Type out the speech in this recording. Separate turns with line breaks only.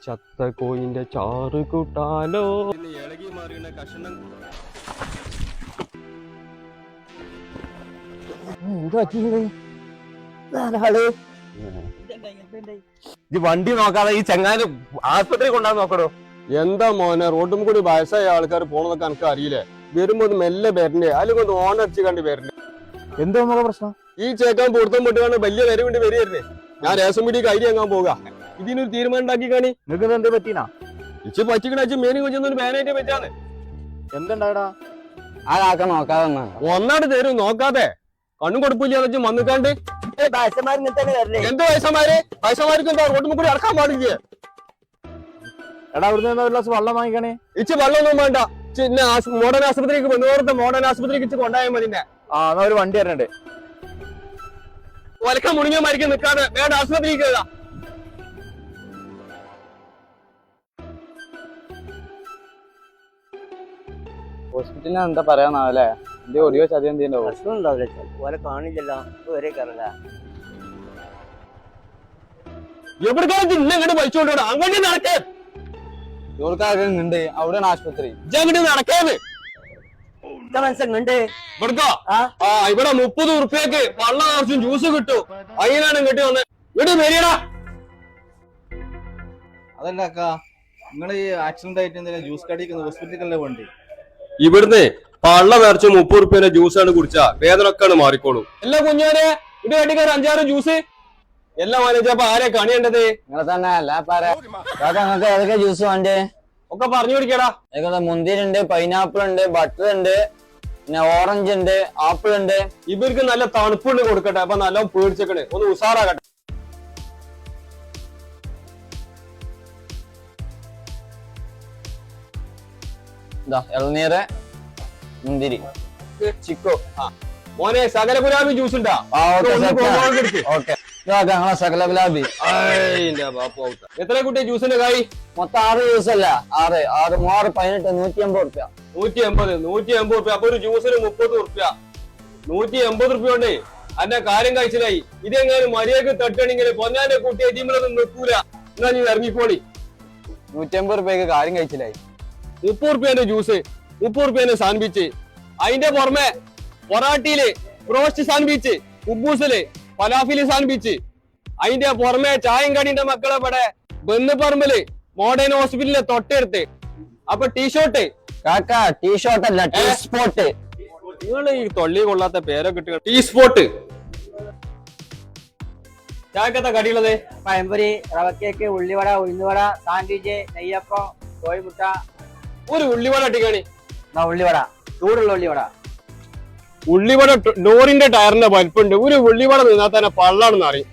ചത്ത കോയിന്റെ ചാറ് കൂട്ടാലോ. ഇളകി മാറിയ കഷണം
വണ്ടി നോക്കാതെ ഈ ചെങ്ങാന് ആശുപത്രി കൊണ്ടാന്ന് നോക്കടോ.
എന്താ മോനെ, റോഡും കൂടി വയസ്സായ ആൾക്കാർ പോണതൊക്കെ എനിക്ക് അറിയില്ലേ. വരുമ്പോ മെല്ലെ വരണ്ടേ, അല്ലെങ്കിൽ ഓൺ അടിച്ച് കണ്ട് വരണ്ടേ.
എന്തോ പ്രശ്നം?
ഈ ചേക്കാൻ പൊടുത്തം പൊട്ടുകാണ്ട് വലിയ വര വേണ്ടി വരികയായിരുന്നേ. ഞാൻ രേഷൻ പിടി കൈരി അങ്ങാൻ പോകാ. ഇതിനൊരു തീരുമാനം ഉണ്ടാക്കി കാണി.
നിങ്ങൾക്ക് എന്ത് പറ്റീനാ?
ഇച്ച് പറ്റിക്കണ മേനി കൊച്ചൊന്നും ബാനായിട്ട് വെച്ചാണ്.
എന്തുണ്ടാടാ? ആ കാക്ക നോക്കാതെ
ഒന്നാട് തരും നോക്കാതെ. കണ്ണും കൊടുപ്പില്ല വെച്ച് വന്നിക്കാണ്ട്. എന്ത് വയസ്സന്മാര്? വയസ്സന്മാർക്ക് എന്താ റോഡും കൂടി ഇറക്കാൻ പാടില്ല.
എടാ അവിടുന്ന് ഒരു ഗ്ലാസ് വെള്ളം വാങ്ങിക്കണേ.
ഇച്ച് വെള്ളമൊന്നും വേണ്ട. മോഡേൺ ആശുപത്രിക്ക് വേറത്തെ മോഡേൺ ആശുപത്രിക്ക് ഇച്ച് കൊണ്ടായാൽ മതി.
ആ എന്നാ ഒരു വണ്ടി തരണ്ടേ.
ഒലക്ക മുടിഞ്ഞ മരിക്കാൻ നിൽക്കാതെ വേണ്ട ആശുപത്രിക്ക് കേറാ.
ഹോസ്പിറ്റലിന് എന്താ പറയാന്നാവല്ലേ? എന്റെ ഒടിയോ ചതി എന്തിന്റെ
പ്രശ്നം ഉണ്ടാവില്ല. ഓലെ കാണില്ലല്ലോ. വരെ കയറല
എവിടേക്കാണ് ഇന്ന ഇങ്ങോട്ട് വലിച്ചോണ്ടോ? അങ്ങോട്ട് നടക്കേ.
ഉണ്ട് അവിടെയാണ് ആശുപത്രി.
അങ്ങോട്ട് നടക്കേന്ന്
മനസ്സുണ്ട്.
ഇവിടെ 30 ഉറുപ്പ്യക്ക് വള്ള നിറച്ചും ജ്യൂസ് കിട്ടും. അതിനാണ് ഇങ്ങോട്ട് വന്ന് ഇങ്ങോട്ട് വരികടാ.
അതല്ല അക്ക, നിങ്ങൾ ഈ ആക്സിഡന്റ് ആയിട്ട് എന്തെങ്കിലും ജ്യൂസ് കടിക്കുന്ന ഹോസ്പിറ്റലിലെ വണ്ടി
ഇവിടുന്ന് പള്ള നിറച്ച് 30 ഉറുപ്പ്യന്റെ ജ്യൂസാണ് കുടിച്ചാ വേദനൊക്കെയാണ് മാറിക്കോളും. എല്ലാ കുഞ്ഞാരെ ഇത് വേണ്ടിക്കാർ 5-6 ജ്യൂസ് എല്ലാം വാങ്ങിച്ചപ്പോ ആരെ കണിയേണ്ടത്?
നിങ്ങളെ തന്നെ നിങ്ങൾക്ക് ഏതൊക്കെ ജ്യൂസ് വേണ്ടേ
ഒക്കെ പറഞ്ഞു കൊടുക്കടാ.
മുന്തിരി ഉണ്ട്, പൈനാപ്പിൾ ഉണ്ട്, ബട്ടർ ഉണ്ട്, പിന്നെ ഓറഞ്ച് ഉണ്ട്, ആപ്പിൾ ഉണ്ട്.
ഇവർക്ക് നല്ല തണുപ്പുണ്ട് കൊടുക്കട്ടെ. അപ്പൊ നല്ല പേടിച്ചേക്കണേ, ഒന്ന് ഉഷാറാകട്ടെ.
ഇളനീര്, മുന്തിരി, ചിക്കോ.
മോനെ സകല ഗുലാബി ജ്യൂസ് ഉണ്ടാ?
സകല ഗുലാബി.
എത്ര കുട്ടി ജ്യൂസിന്റെ കായ്?
മൊത്തം 6 ജ്യൂസ് അല്ല, 6 6 6 18 180 റുപ്യ.
180 റുപ്യ. അപ്പൊ ഒരു ജ്യൂസിന് 30 റുപ്യ. 180 റുപ്യ കൊണ്ട് അന്റെ കാര്യം കഴിച്ചിലായി. ഇതെങ്ങാനും മര്യാദക്ക് തട്ടണെങ്കിൽ പൊന്നാന്റെ കുട്ടിയെ ടീമിലൊന്നും നിൽക്കൂല. എന്നാ നീ ഇറങ്ങിക്കോളി.
180 റുപ്യക്ക് കാര്യം കഴിച്ചിലായി.
30 റുപ്യന്റെ ജ്യൂസ്, 30 റുപ്യന്റെ സാൻഡ്വിച്ച്, അതിന്റെ പുറമെ പൊറാട്ടിയില് റോസ്റ്റ് സാൻഡ്വിച്ച്, കുബൂസില് ഫലാഫില് സാൻഡ്വിച്ച്, അതിന്റെ പുറമെ ചായം കടിന്റെ മക്കളെ ഇവിടെ ബന്ധുപറമ്പില് മോഡേൺ ഹോസ്പിറ്റലിലെ തൊട്ടടുത്ത്. അപ്പൊ ടീഷർട്ട്
കാക്ക, ടീഷർട്ട് അല്ല ടീ സ്പോട്ട്.
നിങ്ങൾ ഈ തൊള്ളി കൊള്ളാത്ത പേരൊക്കെ കിട്ടുക. Tea spot. ചായക്കത്തെ കടിയുള്ളത്
പഴംപൊരി, റവ കേക്ക്, ഉള്ളിവട, ഉഴുന്നുവട, സാൻഡ്വിച്ച്, നെയ്യപ്പം, കോഴിമുട്ട.
ഒരു ഉള്ളിവട അട്ടിക്കാണി.
ഉള്ളിവട, ചൂടുള്ള ഉള്ളിവട.
ഉള്ളിവട ലോറിന്റെ ടയറിന്റെ വലിപ്പുണ്ട്. ഒരു ഉള്ളിവട നിന്നാൽ തന്നെ പള്ളാണെന്ന് അറിയും.